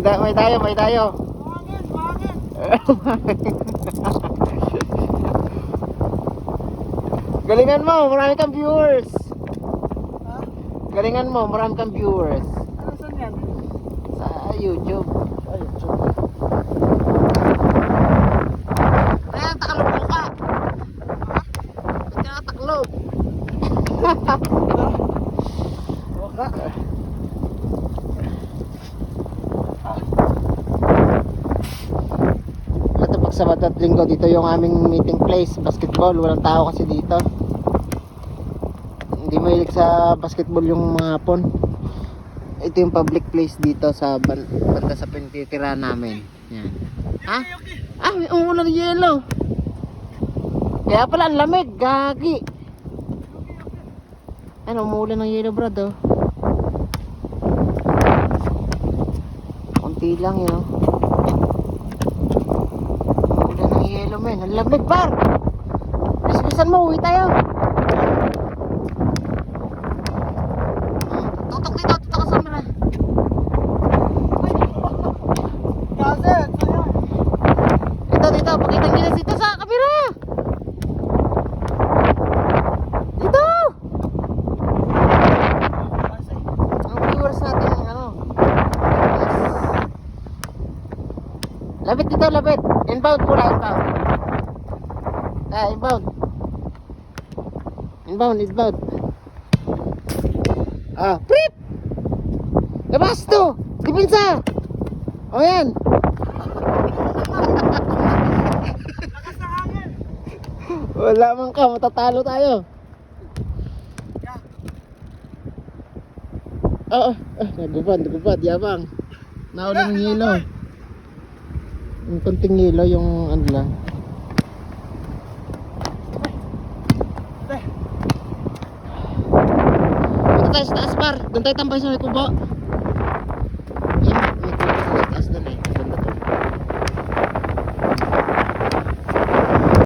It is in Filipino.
May tayo, may tayo. Galingan mo, marami kang viewers. Galingan mo, marami kang viewers. Ano saan yan? Sa YouTube. Ay, YouTube. Ayan, takalog mo ka. Kaya takalog. Waka. Ito pag Sabado at Linggo, dito yung aming meeting place, basketball. Walang tao kasi dito. Hindi mahilig sa basketball yung mga hapon. Ito yung public place dito sa banda sa pinitira namin. Yan. Ha? Ah, may umulan ng yelo. Kaya pala ang lamig, gagi. Ano, umulan ng yelo, brad, oh. Konti lang yun, oh. Umulan ng yelo, men. Ang lamig, par. Bisan mo, uwi tayo. Tutok dito, tutok ka sa camera. Kasi, sayang. Dito, pakitang gilas dito sa camera. Dito. Ang viewers natin, ano. Labit dito, labit. Inbound pula, inbound. Inbound. Inbound. Prip! Labas to! Dipinsa! O yan! Lakas ng hangin. Wala man ka, matatalo tayo. Oo, nagupad, yabang. Nauna ng yelo. Yung konting yelo, yung ano lang. Punta tayo sa taas, par. Doon tayo tambay sa may kubo.